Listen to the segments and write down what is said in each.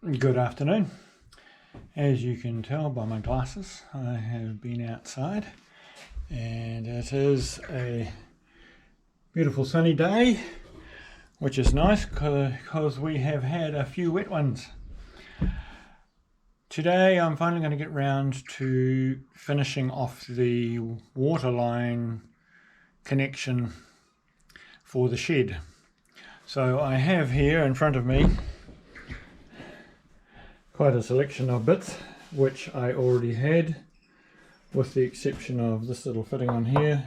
Good afternoon. As you can tell by my glasses, I have been outside and it is a beautiful sunny day, which is nice because we have had a few wet ones. Today I'm finally going to get round to finishing off the water line connection for the shed. So I have here in front of me quite a selection of bits which I already had, with the exception of this little fitting on here,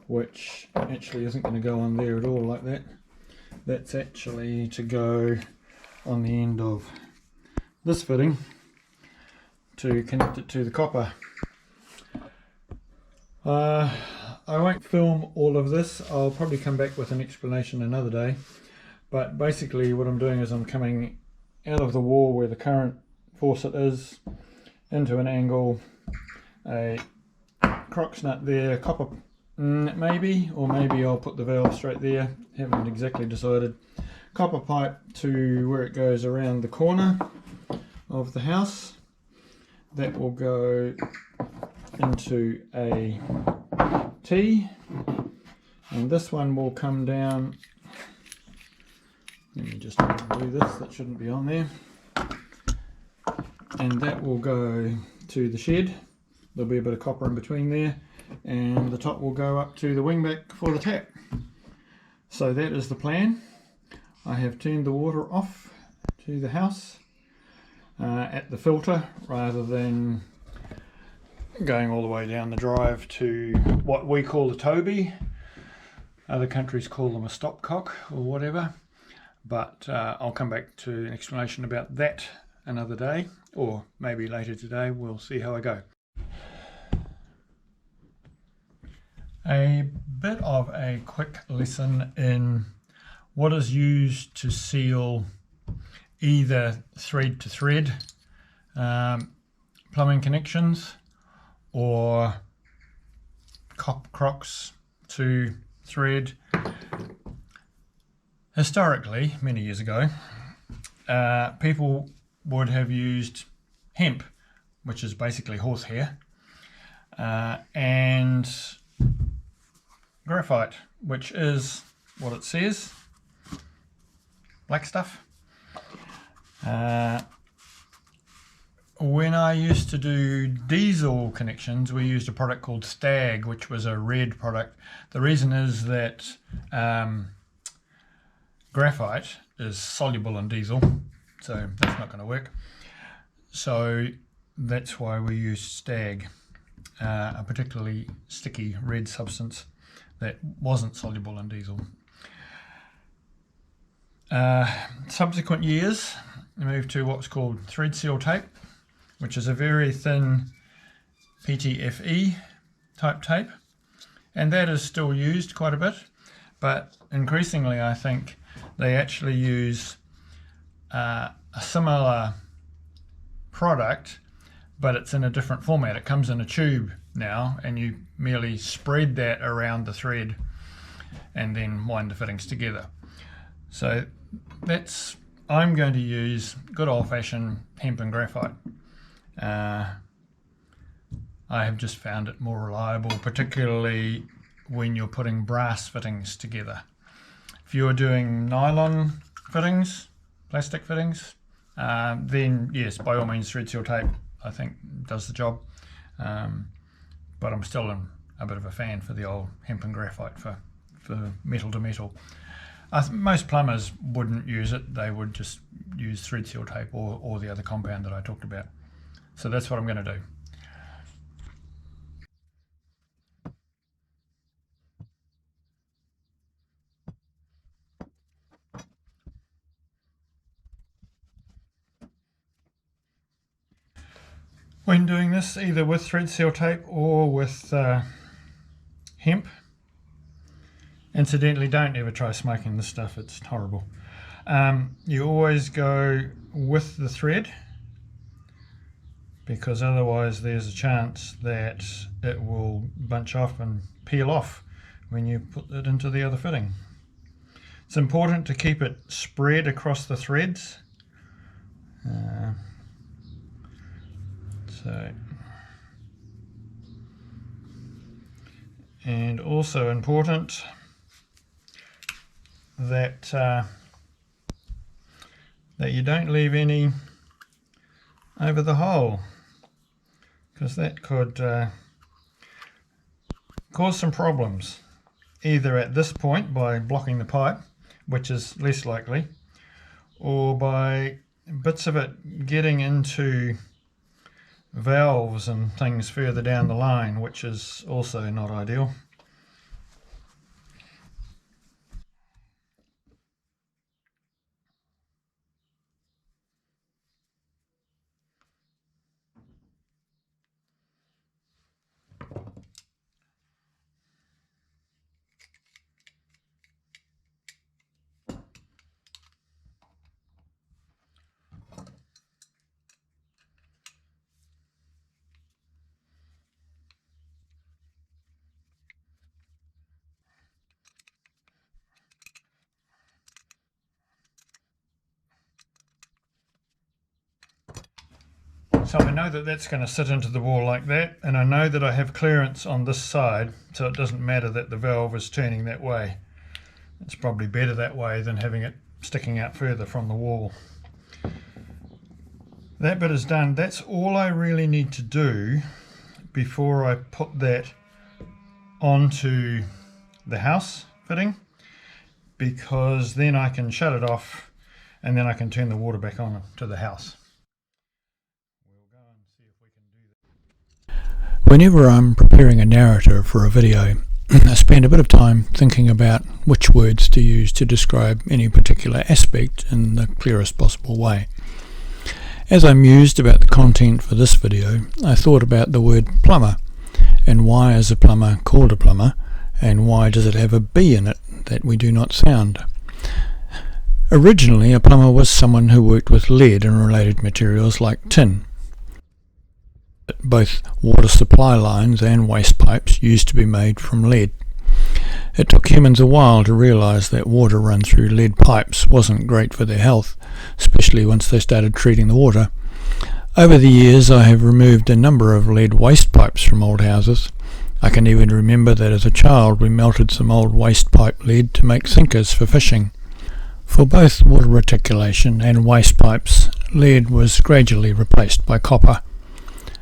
which actually isn't going to go on there at all like that. That's actually to go on the end of this fitting to connect it to the copper. I won't film all of this. I'll probably come back with an explanation another day, but basically what I'm doing is I'm coming out of the wall where the current faucet is into an angle, a Crooks Nut there, copper maybe, or maybe I'll put the valve straight there, haven't exactly decided. Copper pipe to where it goes around the corner of the house. That will go into a T, and this one will come down. Let me just do this, that shouldn't be on there. And that will go to the shed. There'll be a bit of copper in between there, and the top will go up to the wingback for the tap. So that is the plan. I have turned the water off to the house at the filter, rather than going all the way down the drive to what we call the Toby. Other countries call them a stopcock or whatever. But I'll come back to an explanation about that another day, or maybe later today. We'll see how I go. A bit of a quick lesson in what is used to seal either thread to thread plumbing connections, or crocks to thread. Historically, many years ago, people would have used hemp, which is basically horsehair, and graphite, which is what it says, black stuff. When I used to do diesel connections, we used a product called Stag, which was a red product. The reason is that graphite is soluble in diesel, so that's not going to work. So that's why we use Stag, a particularly sticky red substance that wasn't soluble in diesel. Subsequent years, we moved to what's called thread seal tape, which is a very thin PTFE type tape, and that is still used quite a bit, but increasingly I think they actually use a similar product, but it's in a different format. It comes in a tube now, and you merely spread that around the thread and then wind the fittings together. So I'm going to use good old-fashioned hemp and graphite. I have just found it more reliable, particularly when you're putting brass fittings together. If you're doing nylon fittings, plastic fittings, then yes, by all means, thread seal tape I think does the job. But I'm still a bit of a fan for the old hemp and graphite for metal to metal. Most plumbers wouldn't use it. They would just use thread seal tape or the other compound that I talked about. So that's what I'm going to do. When doing this, either with thread seal tape or with hemp, incidentally, don't ever try smoking this stuff, it's horrible. You always go with the thread, because otherwise there's a chance that it will bunch off and peel off when you put it into the other fitting. It's important to keep it spread across the threads. And also important that that you don't leave any over the hole, because that could cause some problems, either at this point by blocking the pipe, which is less likely, or by bits of it getting into valves and things further down the line, which is also not ideal. So I know that that's going to sit into the wall like that, and I know that I have clearance on this side, so it doesn't matter that the valve is turning that way. It's probably better that way than having it sticking out further from the wall. That bit is done. That's all I really need to do before I put that onto the house fitting, because then I can shut it off and then I can turn the water back on to the house. Whenever I'm preparing a narrative for a video, I spend a bit of time thinking about which words to use to describe any particular aspect in the clearest possible way. As I mused about the content for this video, I thought about the word plumber, and why is a plumber called a plumber, and why does it have a B in it that we do not sound. Originally, a plumber was someone who worked with lead and related materials like tin. Both water supply lines and waste pipes used to be made from lead. It took humans a while to realise that water run through lead pipes wasn't great for their health, especially once they started treating the water. Over the years I have removed a number of lead waste pipes from old houses. I can even remember that as a child we melted some old waste pipe lead to make sinkers for fishing. For both water reticulation and waste pipes, lead was gradually replaced by copper.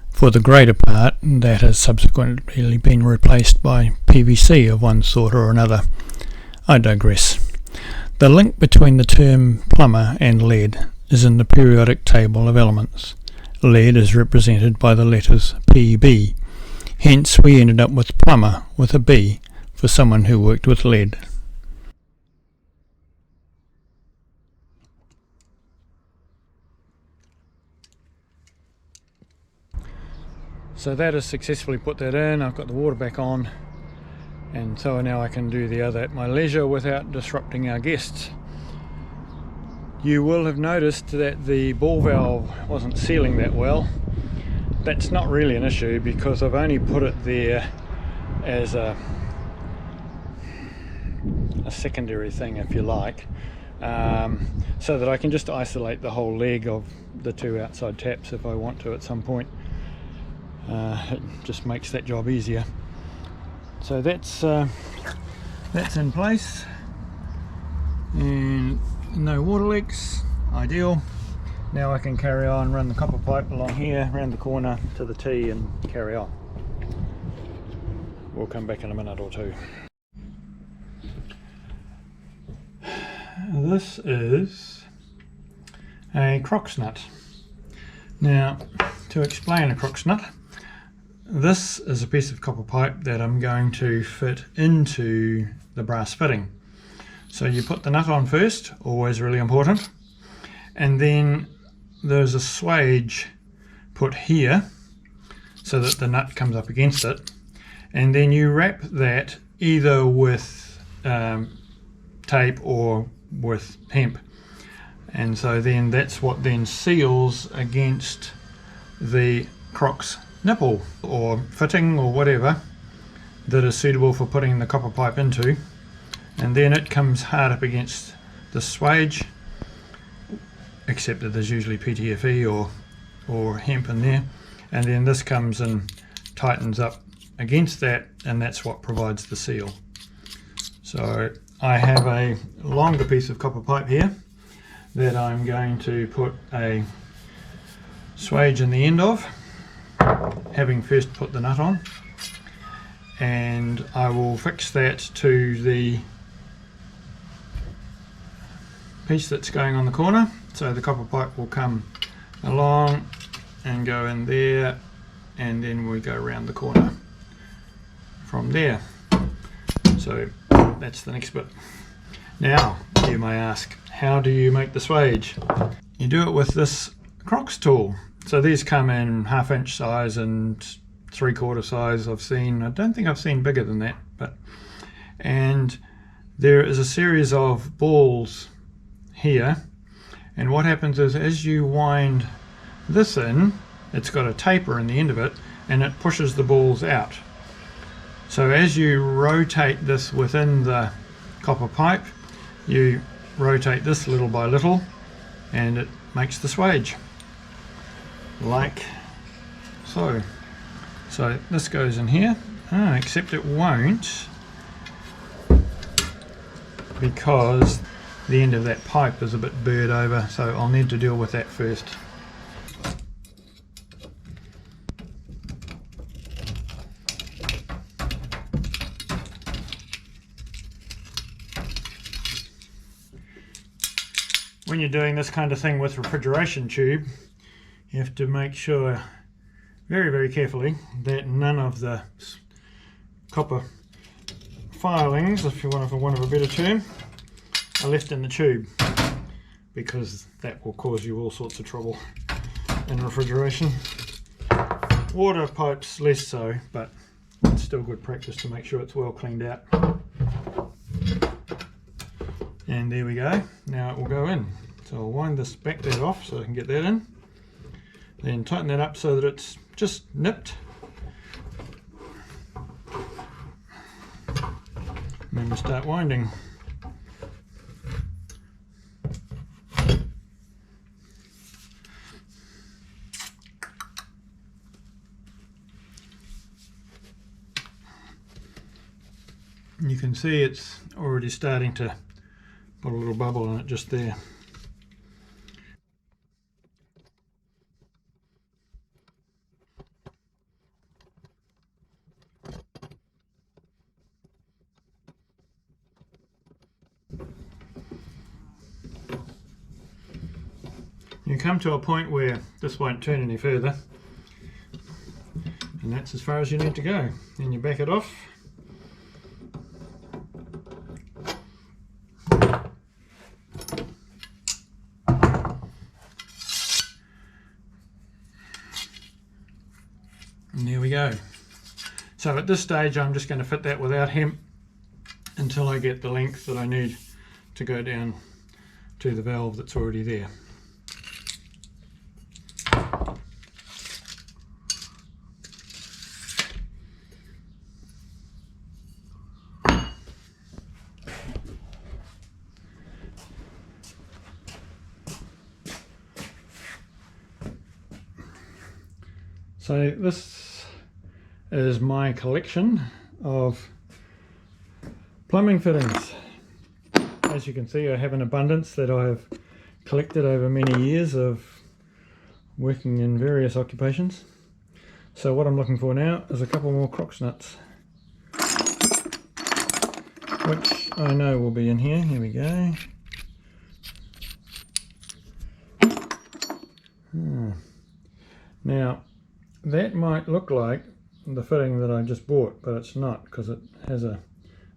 For the greater part, that has subsequently been replaced by PVC of one sort or another. I digress. The link between the term plumber and lead is in the periodic table of elements. Lead is represented by the letters PB. Hence we ended up with plumber with a B for someone who worked with lead. So that has successfully put that in. I've got the water back on, and so now I can do the other at my leisure without disrupting our guests. You will have noticed that the ball valve wasn't sealing that well. That's not really an issue because I've only put it there as a secondary thing, if you like, so that I can just isolate the whole leg of the two outside taps if I want to at some point. It just makes that job easier. So that's in place, and no water leaks, ideal. Now I can carry on, run the copper pipe along here, round the corner to the T and carry on. We'll come back in a minute or two. This is a Crooks Nut. Now, to explain a Crooks Nut, this is a piece of copper pipe that I'm going to fit into the brass fitting. So you put the nut on first, always really important, and then there's a swage put here so that the nut comes up against it, and then you wrap that either with tape or with hemp, and so then that's what then seals against the Crooks nipple or fitting or whatever that is suitable for putting the copper pipe into, and then it comes hard up against the swage, except that there's usually PTFE or hemp in there, and then this comes and tightens up against that, and that's what provides the seal. So I have a longer piece of copper pipe here that I'm going to put a swage in the end of, having first put the nut on, and I will fix that to the piece that's going on the corner. So the copper pipe will come along and go in there, and then we go around the corner from there. So that's the next bit. Now you may ask, how do you make the swage? You do it with this Crooks tool. So these come in 1/2 inch size and 3/4 size. I don't think I've seen bigger than that, and there is a series of balls here, and what happens is as you wind this in, it's got a taper in the end of it, and it pushes the balls out. So as you rotate this within the copper pipe, you rotate this little by little, and it makes the swage, like so. So this goes in here, except it won't, because the end of that pipe is a bit burred over, so I'll need to deal with that first. When you're doing this kind of thing with refrigeration tube, you have to make sure very, very carefully that none of the copper filings, if you want, for want of a better term, are left in the tube, because that will cause you all sorts of trouble in refrigeration. Water pipes less so, but it's still good practice to make sure it's well cleaned out. And there we go. Now it will go in. So I'll wind this back that off so I can get that in. Then tighten that up so that it's just nipped. And then we start winding. And you can see it's already starting to put a little bubble in it just there. You come to a point where this won't turn any further, and that's as far as you need to go. Then you back it off. And there we go. So at this stage I'm just going to fit that without hemp until I get the length that I need to go down to the valve that's already there. So this is my collection of plumbing fittings. As you can see, I have an abundance that I have collected over many years of working in various occupations. So what I'm looking for now is a couple more Crooks nuts, which I know will be in here. Here we go. Now that might look like the fitting that I just bought, but it's not, because it has a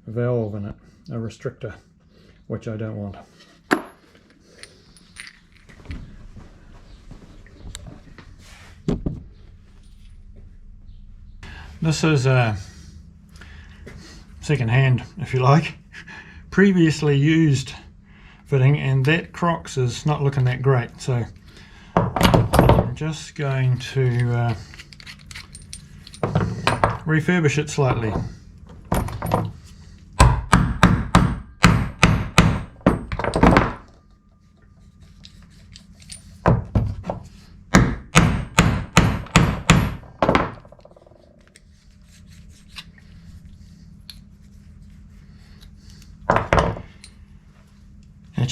valve in it, a restrictor, which I don't want. This is a second-hand, if you like, previously used fitting, and that Crooks is not looking that great, so I'm just going to refurbish it slightly.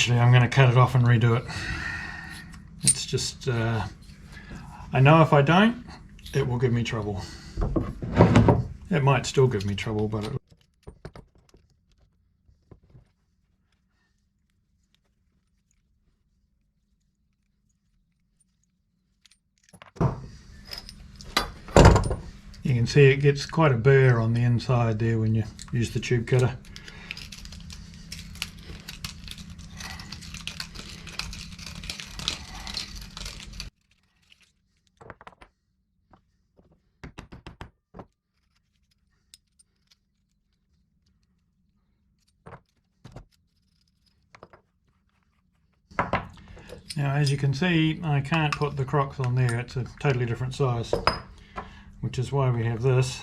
eventually I'm going to cut it off and redo it. It's just, I know if I don't, it will give me trouble. It might still give me trouble, but you can see it gets quite a burr on the inside there when you use the tube cutter. Now, as you can see, I can't put the Crooks on there. It's a totally different size, which is why we have this,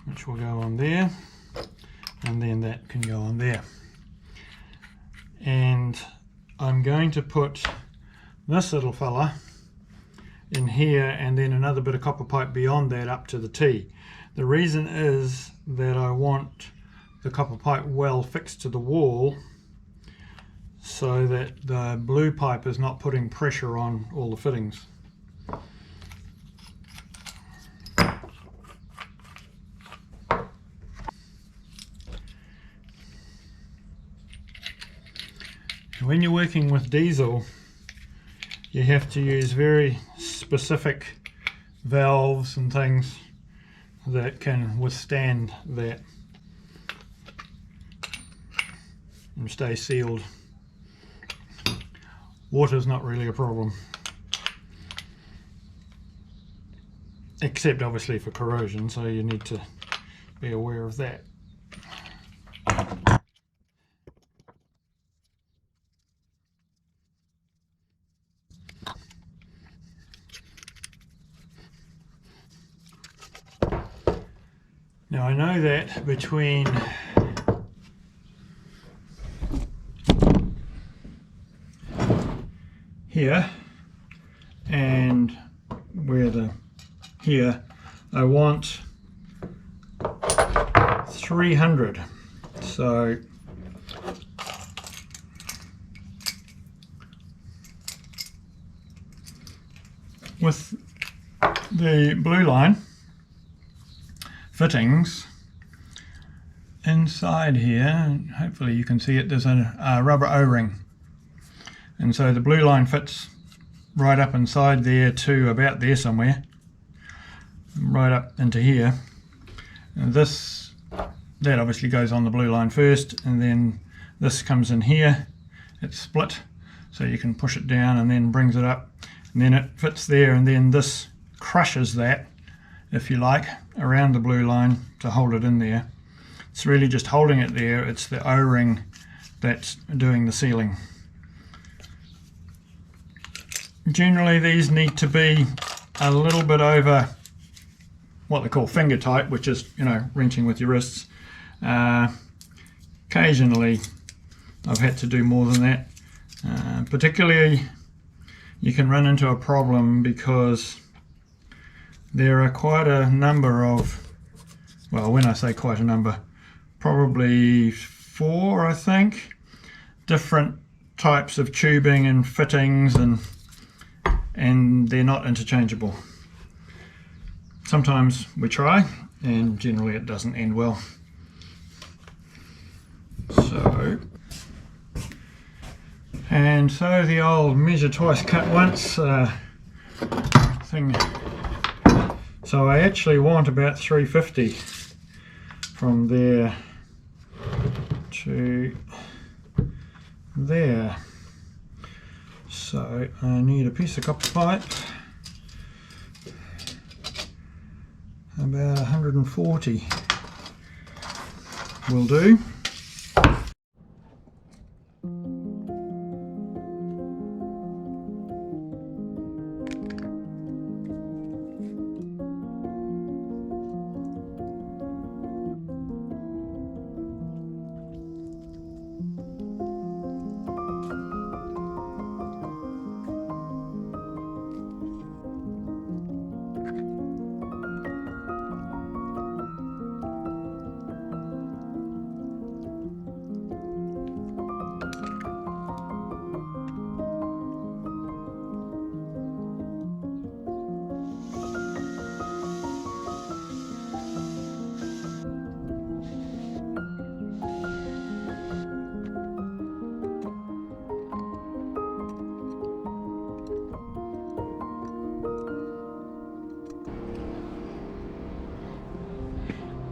which will go on there, and then that can go on there. And I'm going to put this little fella in here, and then another bit of copper pipe beyond that up to the T. The reason is that I want the copper pipe well fixed to the wall, so that the blue pipe is not putting pressure on all the fittings. When you're working with diesel, you have to use very specific valves and things that can withstand that and stay sealed. Water's not really a problem, except obviously for corrosion, so you need to be aware of that. Now I know that between here and here I want 300. So with the blue line fittings inside here, hopefully you can see it, there's a rubber O-ring, and so the blue line fits right up inside there to about there somewhere, right up into here. And that obviously goes on the blue line first, and then this comes in here. It's split, so you can push it down and then brings it up, and then it fits there, and then this crushes that, if you like, around the blue line to hold it in there. It's really just holding it there. It's the O-ring that's doing the sealing. Generally these need to be a little bit over what they call finger tight, which is, you know, wrenching with your wrists. Occasionally I've had to do more than that. Particularly you can run into a problem because there are quite a number of, well, when I say quite a number, probably 4, I think, different types of tubing and fittings, and they're not interchangeable. Sometimes we try, and generally it doesn't end well. So the old measure twice, cut once thing. So I actually want about 350 from there to there. So I need a piece of copper pipe, about 140 will do.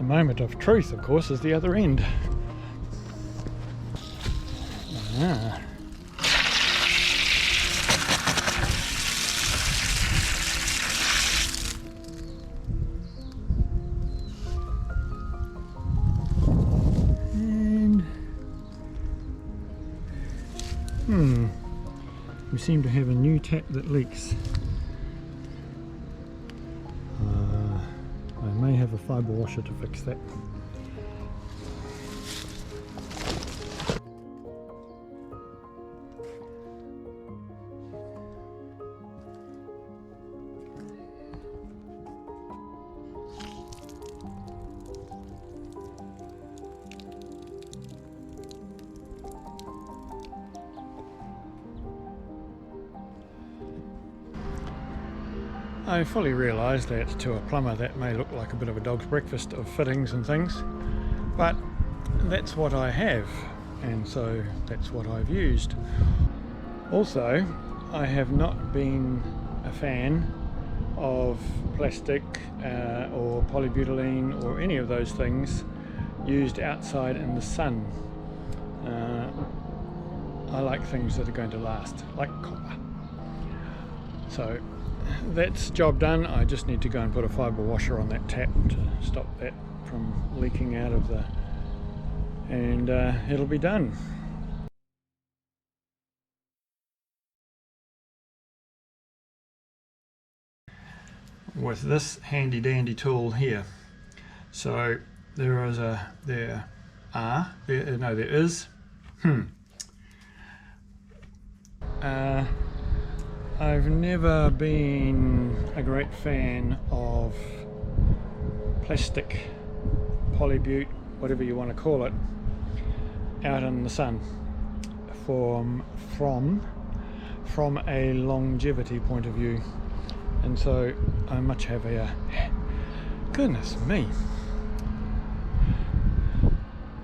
The moment of truth, of course, is the other end. Ah. And we seem to have a new tap that leaks. I may have a fibre washer to fix that. I fully realise that to a plumber that may look like a bit of a dog's breakfast of fittings and things, but that's what I have, and so that's what I've used. Also, I have not been a fan of plastic or polybutylene or any of those things used outside in the sun. I like things that are going to last, like copper. So that's job done. I just need to go and put a fibre washer on that tap to stop that from leaking out of the, and it'll be done. With this handy dandy tool here. So there is I've never been a great fan of plastic, polybute, whatever you want to call it, out in the sun from a longevity point of view. And so I much have a goodness me.